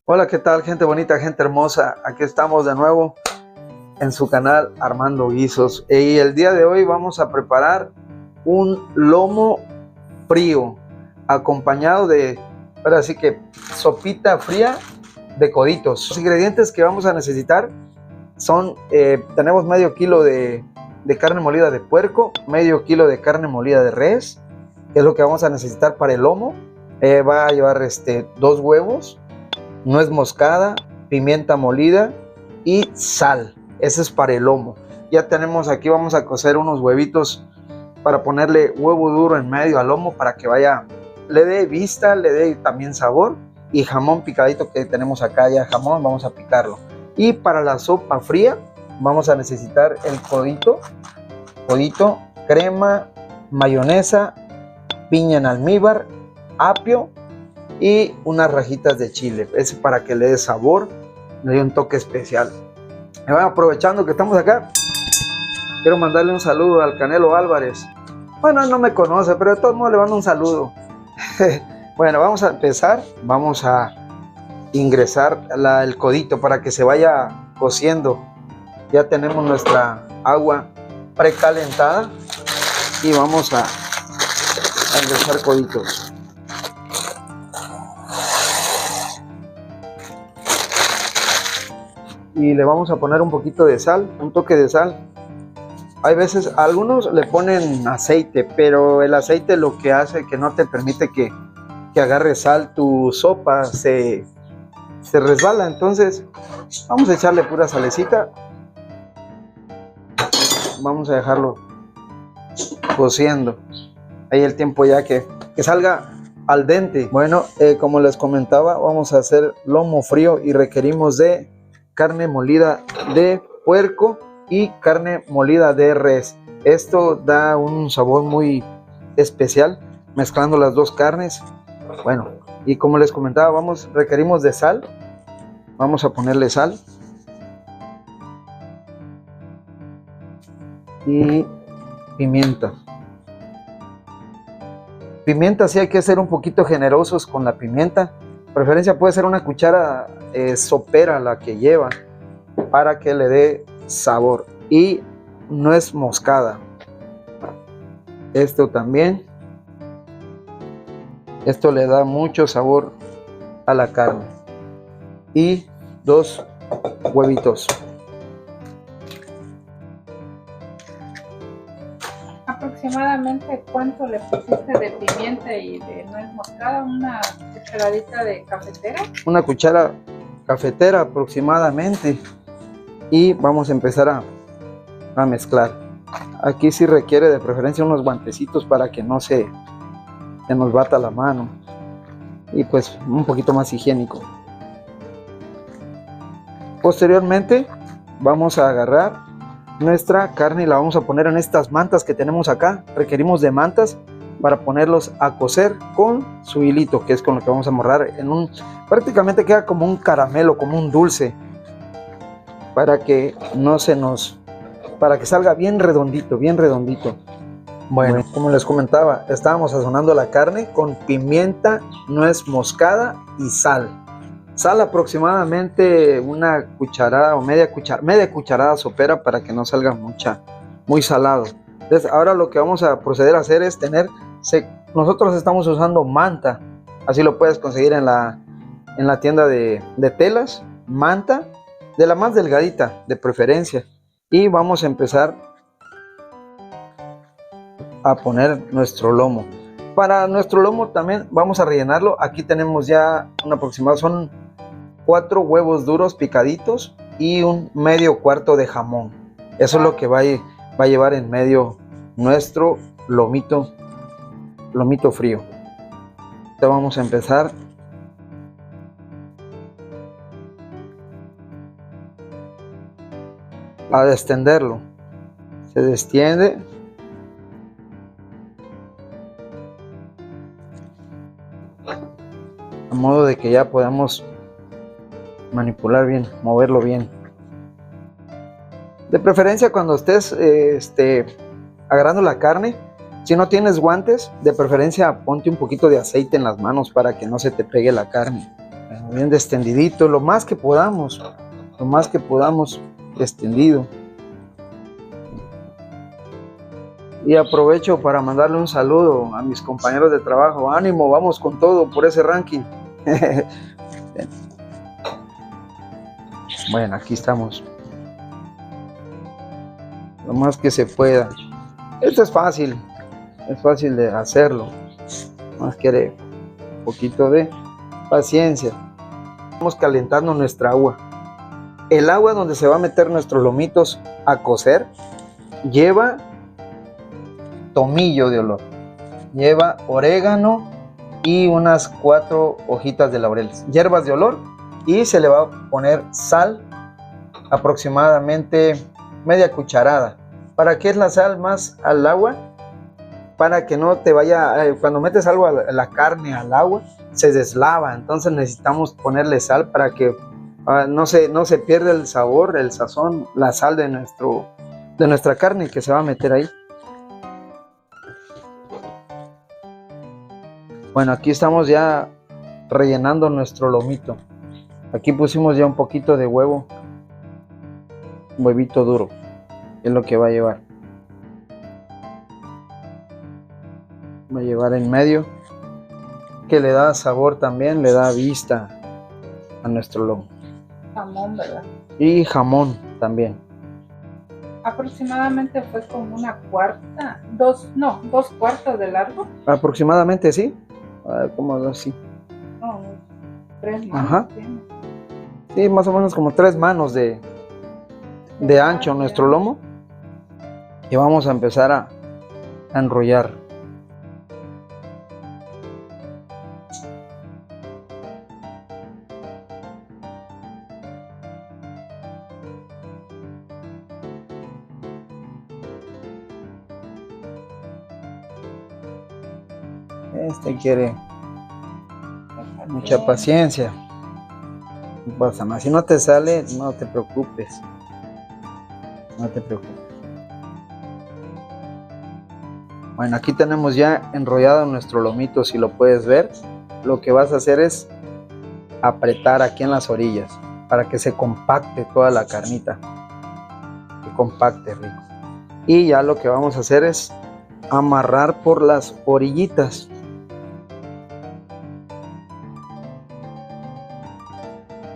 Hola, ¿qué tal, gente bonita, gente hermosa? Aquí estamos de nuevo en su canal Armando Guisos. Y el día de hoy vamos a preparar un lomo frío acompañado de, ahora sí que, sopita fría de coditos. Los ingredientes que vamos a necesitar son, tenemos medio kilo de carne molida de puerco, medio kilo de carne molida de res, que es lo que vamos a necesitar para el lomo. Va a llevar 2 huevos, nuez moscada, pimienta molida y sal. Ese es para el lomo. Ya tenemos aquí, vamos a cocer unos huevitos para ponerle huevo duro en medio al lomo para que vaya, le dé vista, le dé también sabor. Y jamón picadito que tenemos acá, ya jamón, vamos a picarlo. Y para la sopa fría vamos a necesitar el codito, crema, mayonesa, piña en almíbar, apio y unas rajitas de chile. Es para que le dé sabor, le dé un toque especial. Aprovechando que estamos acá, quiero mandarle un saludo al Canelo Álvarez. Bueno, no me conoce, pero de todos modos le mando un saludo. Bueno, vamos a empezar. Vamos a ingresar el codito para que se vaya cociendo. Ya tenemos nuestra agua precalentada y vamos a ingresar coditos. Y le vamos a poner un poquito de sal, un toque de sal. Hay veces, algunos le ponen aceite, pero el aceite lo que hace que no te permite que agarre sal, tu sopa se resbala. Entonces vamos a echarle pura salecita. Vamos a dejarlo cociendo ahí el tiempo ya que salga al dente. Bueno, como les comentaba, vamos a hacer lomo frío y requerimos de carne molida de puerco y carne molida de res. Esto da un sabor muy especial mezclando las dos carnes. Bueno, y como les comentaba, requerimos de sal. Vamos a ponerle sal y pimienta. Pimienta, sí hay que ser un poquito generosos con la pimienta. Preferencia puede ser una cuchara sopera la que lleva para que le dé sabor. Y nuez moscada, esto también, esto le da mucho sabor a la carne. Y 2 huevitos. ¿Aproximadamente cuánto le pusiste de pimienta y de nuez moscada? ¿Una cucharadita de cafetera? Una cuchara cafetera aproximadamente. Y vamos a empezar a mezclar. Aquí sí requiere de preferencia unos guantecitos para que no se nos bata la mano. Y pues un poquito más higiénico. Posteriormente vamos a agarrar nuestra carne y la vamos a poner en estas mantas que tenemos acá. Requerimos de mantas para ponerlos a cocer con su hilito, que es con lo que vamos a amarrar prácticamente queda como un caramelo, como un dulce, para que para que salga bien redondito, bien redondito. Bueno, como les comentaba, estábamos sazonando la carne con pimienta, nuez moscada y sal. Sal aproximadamente una cucharada o media cucharada sopera para que no salga muy salado. Entonces ahora lo que vamos a proceder a hacer es nosotros estamos usando manta, así lo puedes conseguir en la tienda de telas, manta, de la más delgadita de preferencia. Y vamos a empezar a poner nuestro lomo. Para nuestro lomo también vamos a rellenarlo. Aquí tenemos ya un aproximado, son 4 huevos duros picaditos y un medio cuarto de jamón. Eso es lo que va a llevar en medio nuestro lomito frío. Entonces vamos a empezar a descenderlo. Se destiende. A modo de que ya podamos manipular bien, moverlo bien. De preferencia cuando estés agarrando la carne, si no tienes guantes, de preferencia ponte un poquito de aceite en las manos para que no se te pegue la carne. bien destendidito, lo más que podamos extendido. Y aprovecho para mandarle un saludo a mis compañeros de trabajo. Ánimo, vamos con todo por ese ranking. Bueno, aquí estamos. Lo más que se pueda. Esto es fácil de hacerlo. Más quiere un poquito de paciencia. Vamos calentando nuestra agua. El agua donde se va a meter nuestros lomitos a cocer lleva tomillo de olor, lleva orégano y unas 4 hojitas de laurel, hierbas de olor, y se le va a poner sal, aproximadamente media cucharada. ¿Para qué es la sal más al agua? Para que no te vaya, cuando metes algo a la carne al agua, se deslava. Entonces necesitamos ponerle sal para que no se pierda el sabor, el sazón, la sal de nuestra carne que se va a meter ahí. Bueno, aquí estamos ya rellenando nuestro lomito. Aquí pusimos ya un poquito de huevo, un huevito duro, es lo que va a llevar. Va a llevar en medio, que le da sabor también, le da vista a nuestro lomo. Jamón, ¿verdad? Y jamón también. Aproximadamente fue como una cuarta, dos cuartos de largo. Aproximadamente, sí. Como así. No, 3 manos. Ajá. Tiene. Sí, más o menos como 3 manos de ancho nuestro lomo. Y vamos a empezar a enrollar. Este quiere mucha paciencia. No pasa nada. Si no te sale, no te preocupes. No te preocupes. Bueno, aquí tenemos ya enrollado nuestro lomito. Si lo puedes ver, lo que vas a hacer es apretar aquí en las orillas para que se compacte toda la carnita. Que compacte rico. Y ya lo que vamos a hacer es amarrar por las orillitas.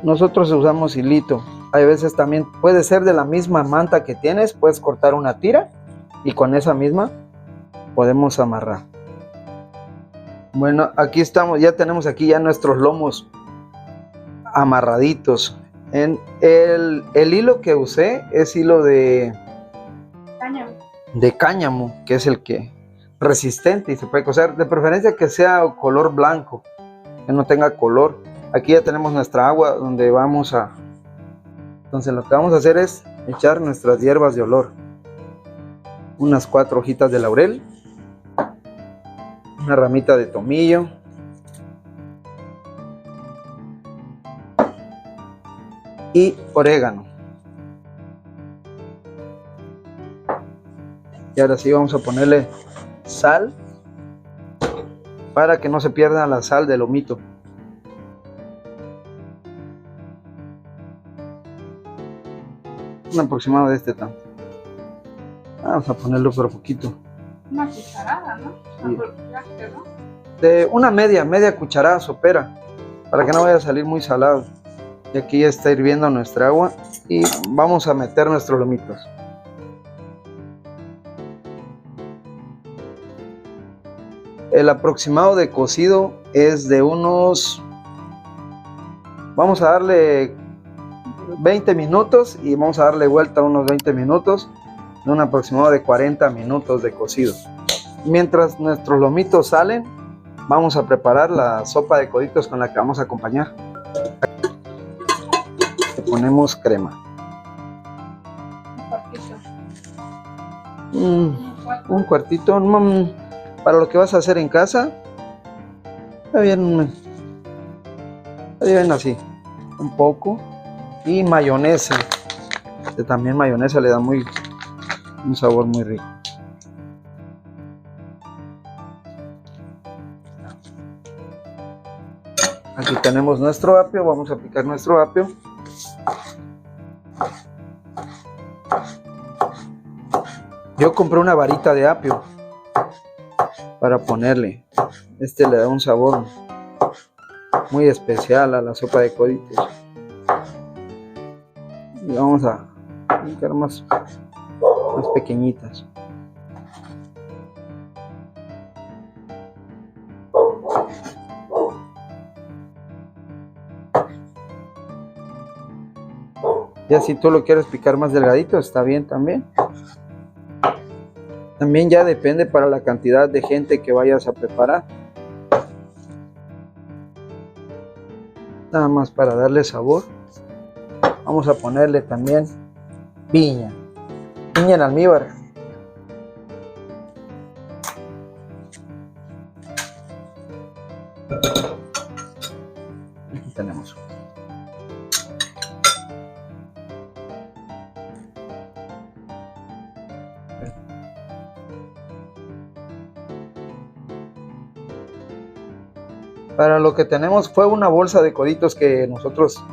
Nosotros usamos hilito. Hay veces también puede ser de la misma manta que tienes, puedes cortar una tira y con esa misma podemos amarrar. Bueno, aquí estamos, ya tenemos aquí ya nuestros lomos amarraditos. En el hilo que usé es hilo de cáñamo, que es el que resistente y se puede coser, de preferencia que sea color blanco, que no tenga color. Aquí ya tenemos nuestra agua donde entonces lo que vamos a hacer es echar nuestras hierbas de olor, unas 4 hojitas de laurel, una ramita de tomillo, y orégano. Y ahora sí vamos a ponerle sal para que no se pierda la sal del lomito. Un aproximado de este tanto. Vamos a ponerlo por poquito. Una cucharada, ¿no? Sí. ¿No? De una media cucharada sopera, para que no vaya a salir muy salado. Y aquí ya está hirviendo nuestra agua y vamos a meter nuestros lomitos. El aproximado de cocido es de unos, vamos a darle 20 minutos y vamos a darle vuelta unos 20 minutos, de un aproximado de 40 minutos de cocido. Mientras nuestros lomitos salen, vamos a preparar la sopa de coditos con la que vamos a acompañar. Le ponemos crema. Un cuartito para lo que vas a hacer en casa. Está bien así, un poco. Y mayonesa, que también mayonesa le da un sabor muy rico. Aquí Aquí tenemos nuestro apio, vamos a picar nuestro apio. Yo compré una varita de apio para ponerle. Este le da un sabor muy especial a la sopa de coditos. Y vamos a picar más pequeñitas. Ya si tú lo quieres picar más delgadito, está bien también. También ya depende para la cantidad de gente que vayas a preparar. Nada más para darle sabor. Vamos a ponerle también piña. Piña en almíbar. Aquí tenemos. Para lo que tenemos fue una bolsa de coditos que nosotros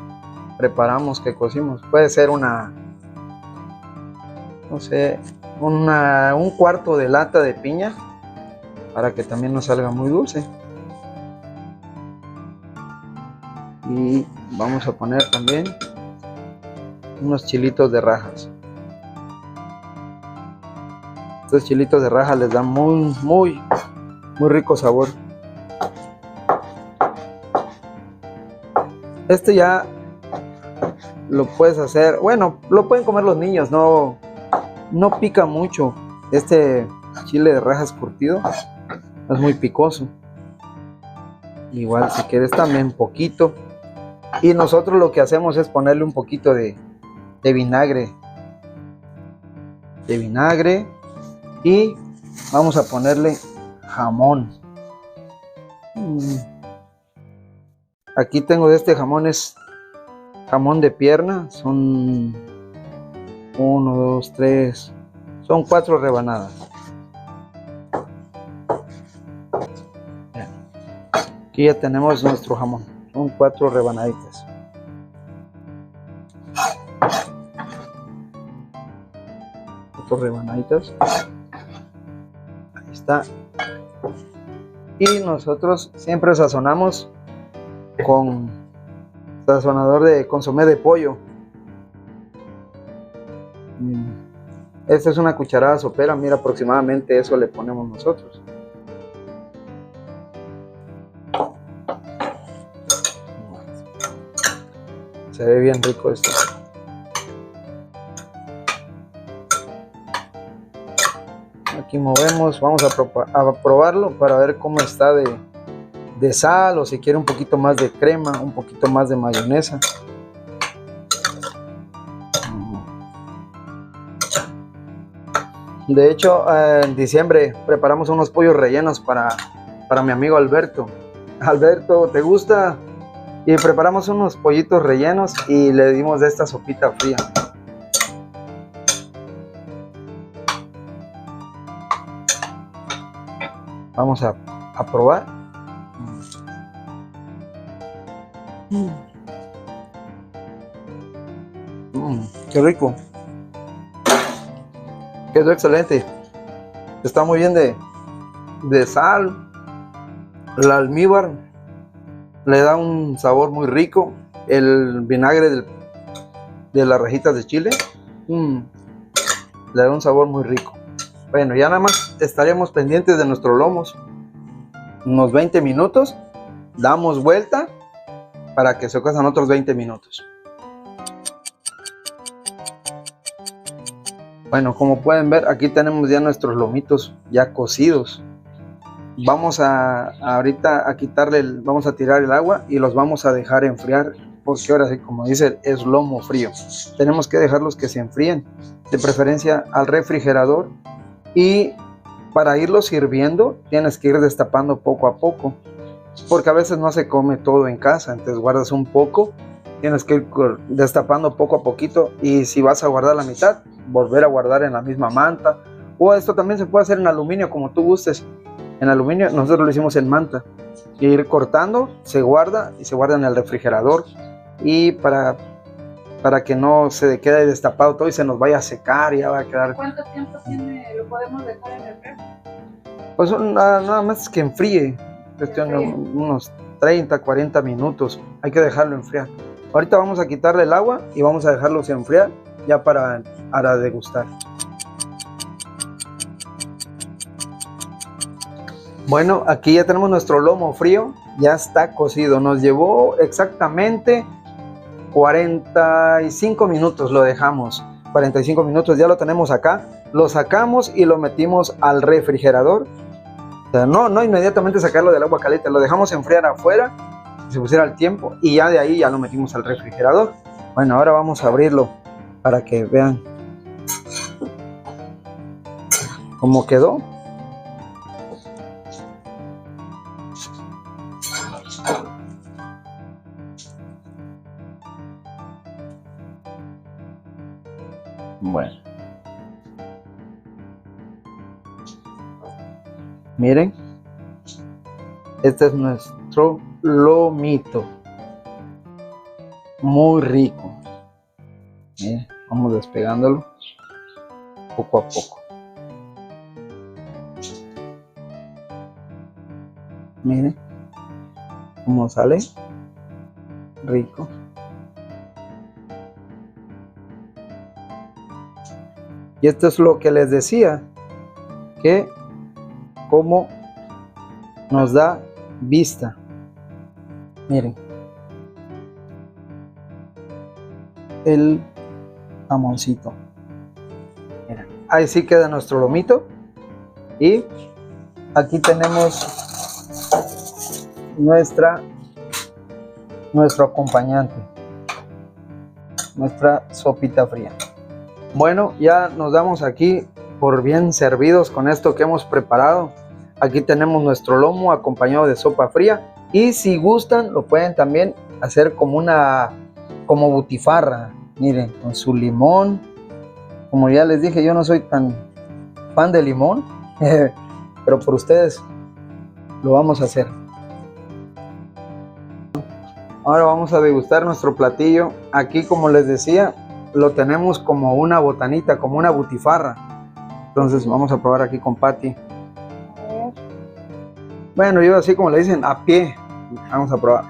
preparamos, que cocimos. Puede ser una, no sé, un cuarto de lata de piña para que también nos salga muy dulce. Y vamos a poner también unos chilitos de rajas. Estos chilitos de rajas les dan muy rico sabor. Este ya lo puedes hacer, bueno, lo pueden comer los niños, no pica mucho. Este chile de rajas curtido es muy picoso. Igual si quieres también poquito. Y nosotros lo que hacemos es ponerle un poquito de vinagre. Y vamos a ponerle jamón. Aquí tengo de este jamón, es jamón de pierna, son 1, 2, 3, son 4 rebanadas. Aquí ya tenemos nuestro jamón, son 4 rebanaditas. Ahí está. Y nosotros siempre sazonamos con sazonador de consomé de pollo. Esta es una cucharada sopera, mira, aproximadamente eso le ponemos nosotros. Se ve bien rico esto. Aquí movemos, vamos a probarlo para ver cómo está de sal, o si quiere un poquito más de crema, un poquito más de mayonesa. De hecho, en diciembre preparamos unos pollos rellenos para mi amigo Alberto. Alberto, ¿te gusta? Y preparamos unos pollitos rellenos y le dimos de esta sopita fría. Vamos a probar. Qué rico. Quedó excelente. Está muy bien de sal. El almíbar le da un sabor muy rico. El vinagre de las rajitas de chile le da un sabor muy rico. Bueno, ya nada más estaremos pendientes de nuestros lomos. Unos 20 minutos. Damos vuelta para que se cuezan otros 20 minutos. Bueno, como pueden ver, aquí tenemos ya nuestros lomitos ya cocidos. Vamos ahorita a quitarle, vamos a tirar el agua y los vamos a dejar enfriar, porque ahora sí, como dice, es lomo frío. Tenemos que dejarlos que se enfríen, de preferencia al refrigerador, y para irlos sirviendo tienes que ir destapando poco a poco, porque a veces no se come todo en casa, entonces guardas un poco, tienes que ir destapando poco a poquito, y si vas a guardar la mitad, volver a guardar en la misma manta, o esto también se puede hacer en aluminio como tú gustes. en aluminio, nosotros lo hicimos en manta. Ir cortando, se guarda y se guarda en el refrigerador. Y para que no se quede destapado todo y se nos vaya a secar, ya va a quedar. ¿Cuánto tiempo lo podemos dejar en el refri? Pues nada más que enfríe, cuestión de unos 30, 40 minutos, hay que dejarlo enfriar. Ahorita vamos a quitarle el agua y vamos a dejarlo enfriar ya para degustar. Bueno, aquí ya tenemos nuestro lomo frío, ya está cocido, nos llevó exactamente 45 minutos, lo dejamos, 45 minutos, ya lo tenemos acá, lo sacamos y lo metimos al refrigerador. O sea, no inmediatamente sacarlo del agua caliente, lo dejamos enfriar afuera, que se pusiera el tiempo, y ya de ahí ya lo metimos al refrigerador. Bueno, ahora vamos a abrirlo para que vean cómo quedó. Bueno, miren, este es nuestro lomito, muy rico. Miren, vamos despegándolo poco a poco. Miren cómo sale, rico. Y esto es lo que les decía, que cómo nos da vista. Miren, el jamoncito. Miren, ahí sí queda nuestro lomito. Y aquí tenemos nuestro acompañante, nuestra sopita fría. Bueno, ya nos damos aquí por bien servidos con esto que hemos preparado. Aquí tenemos nuestro lomo acompañado de sopa fría, y si gustan lo pueden también hacer como butifarra. Miren, con su limón. Como ya les dije, yo no soy tan fan de limón, pero por ustedes lo vamos a hacer. Ahora vamos a degustar nuestro platillo. Aquí, como les decía, lo tenemos como una botanita, como una butifarra. Entonces vamos a probar aquí con Patti. Bueno, yo así como le dicen, a pie. Vamos a probar.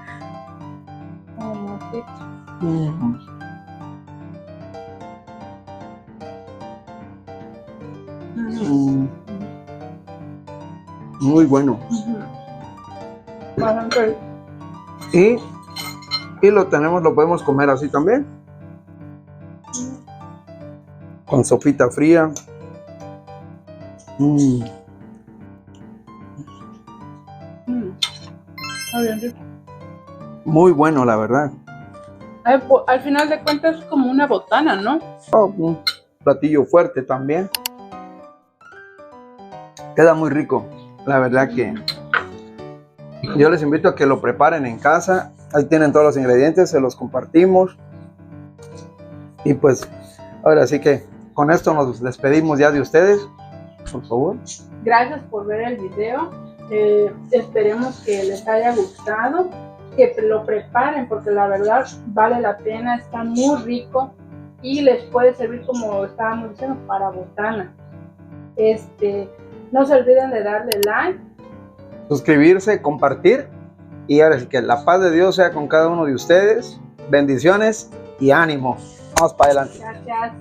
Muy bueno. Y lo podemos comer así también, con sopita fría. Muy bueno, la verdad. Al final de cuentas es como una botana, ¿no? Un platillo fuerte también. Queda muy rico. La verdad que yo les invito a que lo preparen en casa. Ahí tienen todos los ingredientes, se los compartimos. Y pues ahora sí que con esto nos despedimos ya de ustedes. Por favor. Gracias por ver el video. Esperemos que les haya gustado, que lo preparen, porque la verdad vale la pena, está muy rico y les puede servir, como estábamos diciendo, para botana. No se olviden de darle like, suscribirse, compartir, y ahora sí que la paz de Dios sea con cada uno de ustedes. Bendiciones y ánimo. Vamos para adelante. Gracias.